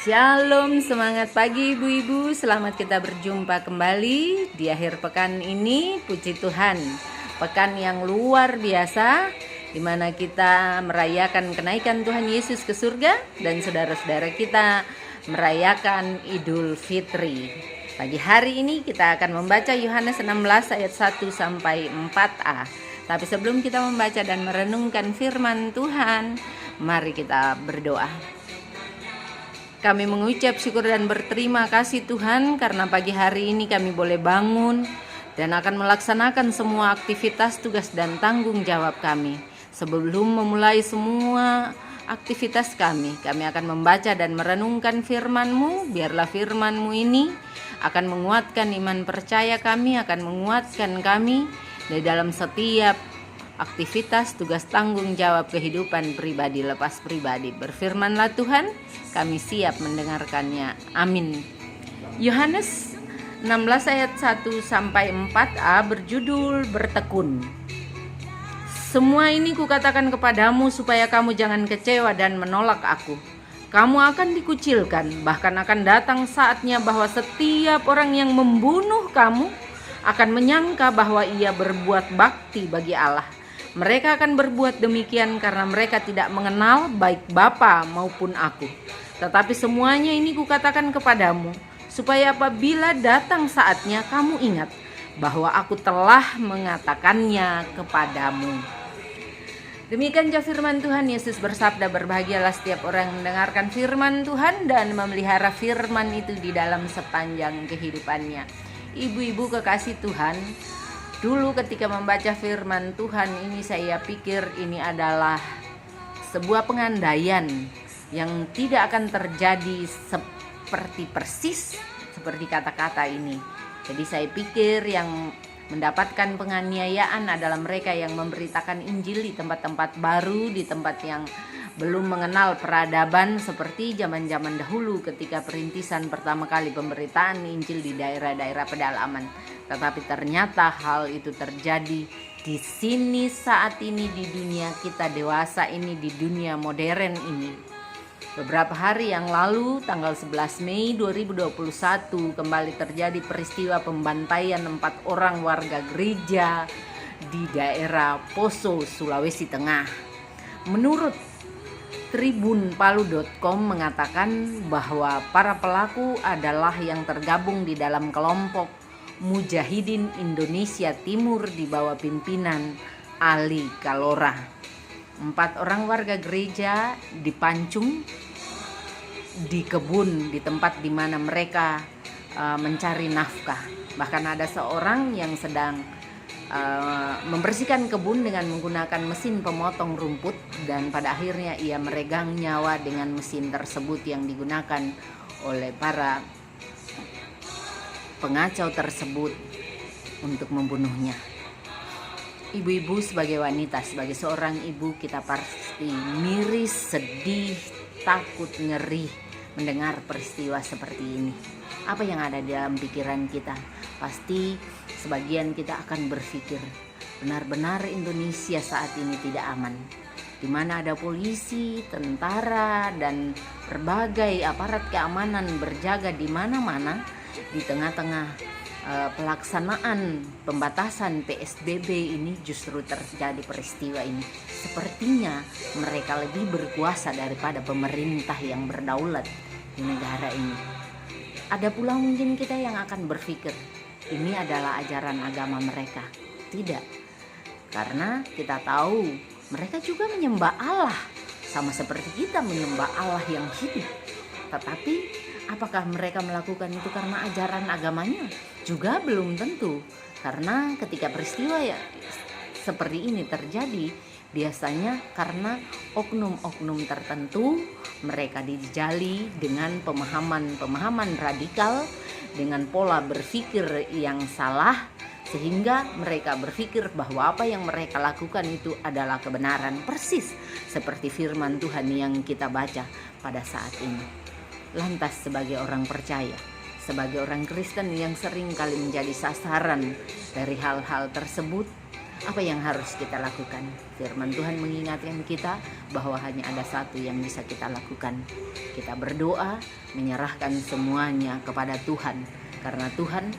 Shalom, semangat pagi ibu-ibu. Selamat kita berjumpa kembali di akhir pekan ini. Puji Tuhan, pekan yang luar biasa di mana kita merayakan kenaikan Tuhan Yesus ke surga dan saudara-saudara kita merayakan Idul Fitri. Pagi hari ini kita akan membaca Yohanes 16 ayat 1 sampai 4a. Tapi sebelum kita membaca dan merenungkan firman Tuhan, mari kita berdoa. Kami mengucap syukur dan berterima kasih Tuhan karena pagi hari ini kami boleh bangun dan akan melaksanakan semua aktivitas, tugas dan tanggung jawab kami. Sebelum memulai semua aktivitas kami akan membaca dan merenungkan firman-Mu. Biarlah firman-Mu ini akan menguatkan iman percaya kami, akan menguatkan kami di dalam setiap aktivitas, tugas, tanggung jawab kehidupan pribadi lepas pribadi. Berfirmanlah Tuhan, kami siap mendengarkannya. Amin. Yohanes 16 ayat 1 sampai 4a berjudul bertekun. Semua ini kukatakan kepadamu supaya kamu jangan kecewa dan menolak aku. Kamu akan dikucilkan, bahkan akan datang saatnya bahwa setiap orang yang membunuh kamu akan menyangka bahwa ia berbuat bakti bagi Allah. Mereka akan berbuat demikian karena mereka tidak mengenal baik Bapa maupun aku. Tetapi semuanya ini kukatakan kepadamu, supaya apabila datang saatnya kamu ingat bahwa aku telah mengatakannya kepadamu. Demikian firman Tuhan. Yesus bersabda, berbahagialah setiap orang yang mendengarkan firman Tuhan dan memelihara firman itu di dalam sepanjang kehidupannya. Ibu-ibu kekasih Tuhan, dulu ketika membaca firman Tuhan ini saya pikir ini adalah sebuah pengandaian yang tidak akan terjadi seperti persis seperti kata-kata ini. Jadi saya pikir yang mendapatkan penganiayaan adalah mereka yang memberitakan Injil di tempat-tempat baru, di tempat yang belum mengenal peradaban seperti zaman-zaman dahulu ketika perintisan pertama kali pemberitaan Injil di daerah-daerah pedalaman. Tetapi ternyata hal itu terjadi di sini saat ini di dunia kita dewasa ini, di dunia modern ini. Beberapa hari yang lalu, tanggal 11 Mei 2021, kembali terjadi peristiwa pembantaian 4 orang warga gereja di daerah Poso, Sulawesi Tengah. Menurut tribunpalu.com mengatakan bahwa para pelaku adalah yang tergabung di dalam kelompok Mujahidin Indonesia Timur di bawah pimpinan Ali Kalora. 4 orang warga gereja dipancung di kebun di tempat di mana mereka mencari nafkah. Bahkan ada seorang yang sedang membersihkan kebun dengan menggunakan mesin pemotong rumput dan pada akhirnya ia meregang nyawa dengan mesin tersebut yang digunakan oleh para pengacau tersebut untuk membunuhnya. Ibu-ibu sebagai wanita, sebagai seorang ibu kita pasti miris, sedih, takut, ngeri mendengar peristiwa seperti ini. Apa yang ada di dalam pikiran kita? Pasti sebagian kita akan berpikir, benar-benar Indonesia saat ini tidak aman, di mana ada polisi, tentara, dan berbagai aparat keamanan berjaga di mana-mana di tengah-tengah pelaksanaan pembatasan PSBB ini. Justru terjadi peristiwa ini. Sepertinya mereka lebih berkuasa daripada pemerintah yang berdaulat di negara ini. Ada pula mungkin kita yang akan berpikir ini adalah ajaran agama mereka. Tidak, karena kita tahu mereka juga menyembah Allah, sama seperti kita menyembah Allah yang hidup. Tetapi apakah mereka melakukan itu karena ajaran agamanya? Juga belum tentu. Karena ketika peristiwa seperti ini terjadi, biasanya karena oknum-oknum tertentu, mereka dijali dengan pemahaman radikal, dengan pola berpikir yang salah, sehingga mereka berpikir bahwa apa yang mereka lakukan itu adalah kebenaran, persis seperti firman Tuhan yang kita baca pada saat ini. Lantas sebagai orang percaya, sebagai orang Kristen yang sering kali menjadi sasaran dari hal-hal tersebut, Apa yang harus kita lakukan? Firman Tuhan mengingatkan kita bahwa hanya ada satu yang bisa kita lakukan. Kita berdoa, menyerahkan semuanya kepada Tuhan. Karena Tuhan,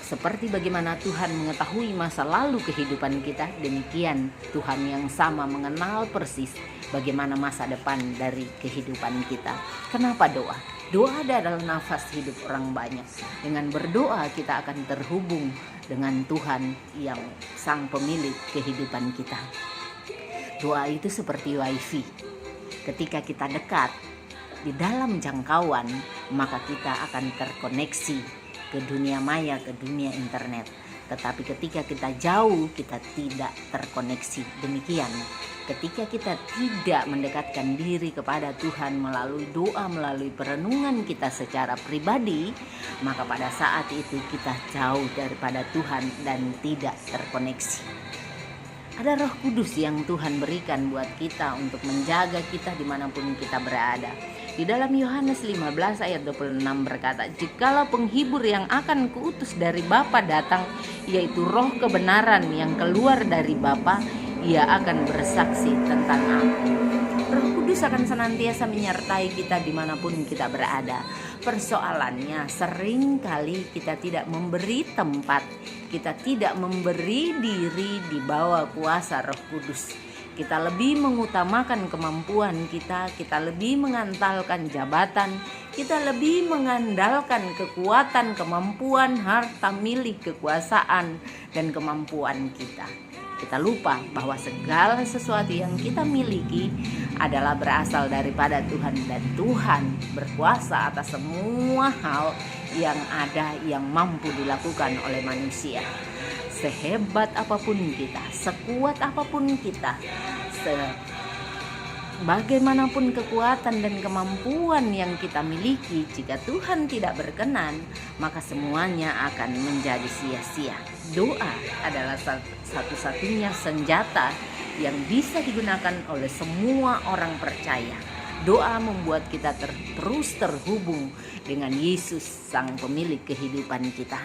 seperti bagaimana Tuhan mengetahui masa lalu kehidupan kita, demikian Tuhan yang sama mengenal persis bagaimana masa depan dari kehidupan kita. Kenapa doa? Doa adalah nafas hidup orang banyak. Dengan berdoa kita akan terhubung dengan Tuhan yang sang pemilik kehidupan kita. Doa itu seperti wifi. Ketika kita dekat di dalam jangkauan, maka kita akan terkoneksi ke dunia maya, ke dunia internet. Tetapi ketika kita jauh, kita tidak terkoneksi. Demikian, ketika kita tidak mendekatkan diri kepada Tuhan melalui doa, melalui perenungan kita secara pribadi, maka pada saat itu kita jauh daripada Tuhan dan tidak terkoneksi. Ada Roh Kudus yang Tuhan berikan buat kita untuk menjaga kita dimanapun kita berada. Di dalam Yohanes 15 ayat 26 berkata, "Jikalau penghibur yang akan kuutus dari Bapa datang, yaitu Roh kebenaran yang keluar dari Bapa, ia akan bersaksi tentang aku." Roh Kudus akan senantiasa menyertai kita dimanapun kita berada. Persoalannya sering kali kita tidak memberi tempat, kita tidak memberi diri di bawah kuasa Roh Kudus. Kita lebih mengutamakan kemampuan kita lebih mengandalkan jabatan, kita lebih mengandalkan kekuatan, kemampuan, harta milik, kekuasaan, dan kemampuan kita. Kita lupa bahwa segala sesuatu yang kita miliki adalah berasal daripada Tuhan, dan Tuhan berkuasa atas semua hal yang ada yang mampu dilakukan oleh manusia. Sehebat apapun kita, sekuat apapun kita, bagaimanapun kekuatan dan kemampuan yang kita miliki, jika Tuhan tidak berkenan, maka semuanya akan menjadi sia-sia. Doa adalah satu-satunya senjata yang bisa digunakan oleh semua orang percaya. Doa membuat kita terus terhubung dengan Yesus, sang pemilik kehidupan kita.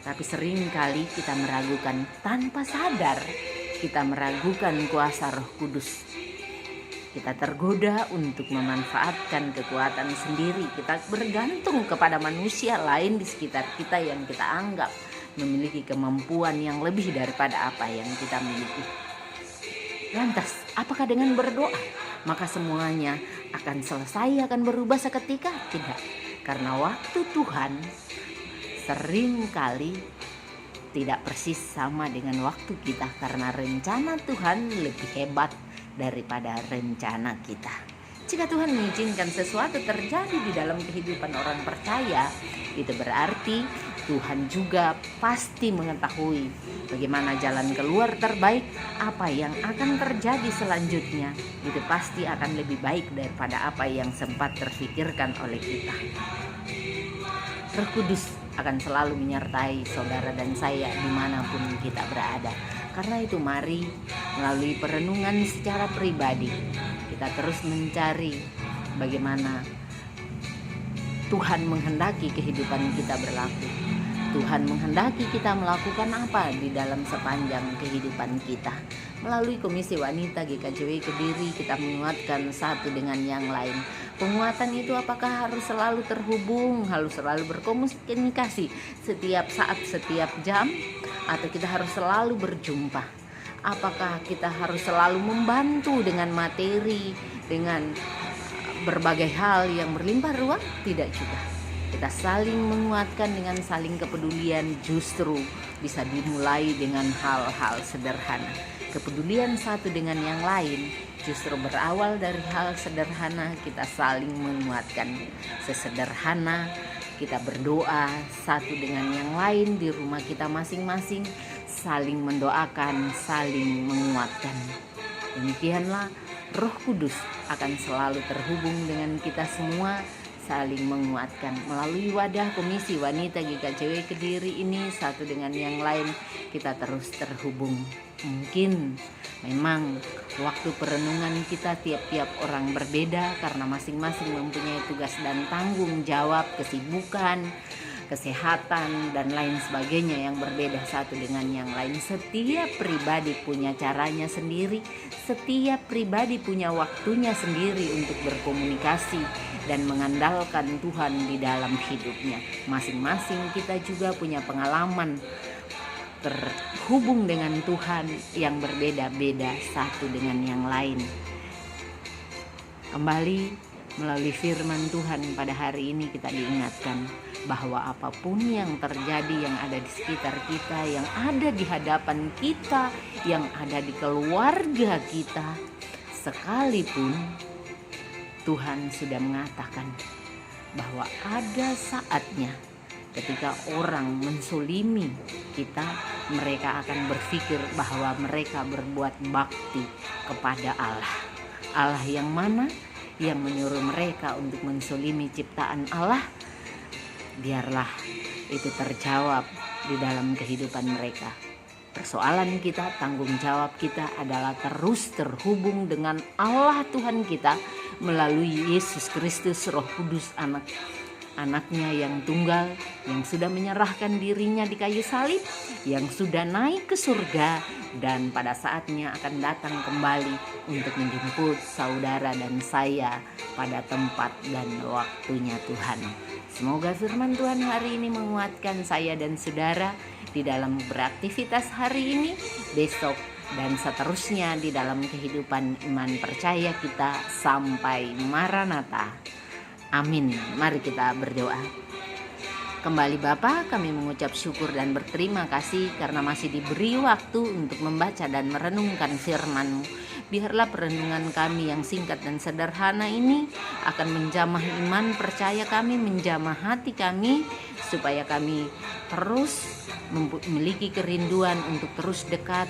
Tapi seringkali kita meragukan, tanpa sadar kita meragukan kuasa Roh Kudus. Kita tergoda untuk memanfaatkan kekuatan sendiri. Kita bergantung kepada manusia lain di sekitar kita yang kita anggap memiliki kemampuan yang lebih daripada apa yang kita miliki. Lantas, apakah dengan berdoa maka semuanya akan selesai, akan berubah seketika? Tidak. Karena waktu Tuhan seringkali tidak persis sama dengan waktu kita, karena rencana Tuhan lebih hebat daripada rencana kita. Jika Tuhan mengizinkan sesuatu terjadi di dalam kehidupan orang percaya, itu berarti Tuhan juga pasti mengetahui bagaimana jalan keluar terbaik, apa yang akan terjadi selanjutnya. Itu pasti akan lebih baik daripada apa yang sempat terfikirkan oleh kita. Roh Kudus akan selalu menyertai saudara dan saya dimanapun kita berada. Karena itu mari melalui perenungan secara pribadi kita terus mencari bagaimana Tuhan menghendaki kehidupan kita berlaku. Tuhan menghendaki kita melakukan apa di dalam sepanjang kehidupan kita. Melalui Komisi Wanita GKJW Kediri kita menguatkan satu dengan yang lain. Penguatan itu apakah harus selalu terhubung, harus selalu berkomunikasi setiap saat, setiap jam, atau kita harus selalu berjumpa? Apakah kita harus selalu membantu dengan materi, dengan berbagai hal yang berlimpah ruah? Tidak juga. Kita saling menguatkan dengan saling kepedulian, justru bisa dimulai dengan hal-hal sederhana. Kepedulian satu dengan yang lain justru berawal dari hal sederhana. Kita saling menguatkan. Sesederhana kita berdoa satu dengan yang lain di rumah kita masing-masing, saling mendoakan, saling menguatkan. Demikianlah Roh Kudus akan selalu terhubung dengan kita semua, saling menguatkan. Melalui wadah Komisi Wanita GKJW Kediri ini, satu dengan yang lain kita terus terhubung. Mungkin memang waktu perenungan kita tiap-tiap orang berbeda karena masing-masing mempunyai tugas dan tanggung jawab, kesibukan, kesehatan, dan lain sebagainya yang berbeda satu dengan yang lain. Setiap pribadi punya caranya sendiri, setiap pribadi punya waktunya sendiri untuk berkomunikasi dan mengandalkan Tuhan di dalam hidupnya. Masing-masing kita juga punya pengalaman terhubung dengan Tuhan yang berbeda-beda satu dengan yang lain. Kembali melalui firman Tuhan pada hari ini kita diingatkan bahwa apapun yang terjadi, yang ada di sekitar kita, yang ada di hadapan kita, yang ada di keluarga kita, sekalipun Tuhan sudah mengatakan bahwa ada saatnya ketika orang mensulimi kita, mereka akan berpikir bahwa mereka berbuat bakti kepada Allah. Allah yang mana? Yang menyuruh mereka untuk mensulimi ciptaan Allah. Biarlah itu terjawab di dalam kehidupan mereka. Persoalan kita, tanggung jawab kita adalah terus terhubung dengan Allah Tuhan kita melalui Yesus Kristus, Roh Kudus, anaknya yang tunggal, yang sudah menyerahkan dirinya di kayu salib, yang sudah naik ke surga, dan pada saatnya akan datang kembali untuk menjemput saudara dan saya pada tempat dan waktunya Tuhan. Semoga firman Tuhan hari ini menguatkan saya dan saudara di dalam beraktivitas hari ini, besok, dan seterusnya di dalam kehidupan iman percaya kita sampai Maranatha. Amin. Mari kita berdoa. Kembali Bapa, kami mengucap syukur dan berterima kasih karena masih diberi waktu untuk membaca dan merenungkan firman-Mu. Biarlah perenungan kami yang singkat dan sederhana ini akan menjamah iman percaya kami, menjamah hati kami, supaya kami terus memiliki kerinduan untuk terus dekat,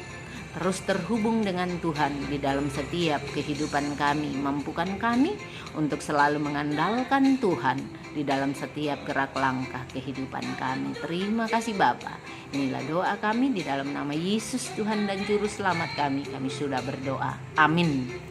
terus terhubung dengan Tuhan di dalam setiap kehidupan kami. Mampukan kami untuk selalu mengandalkan Tuhan di dalam setiap gerak langkah kehidupan kami. Terima kasih Bapa. Inilah doa kami di dalam nama Yesus Tuhan dan Juru Selamat kami. Kami sudah berdoa. Amin.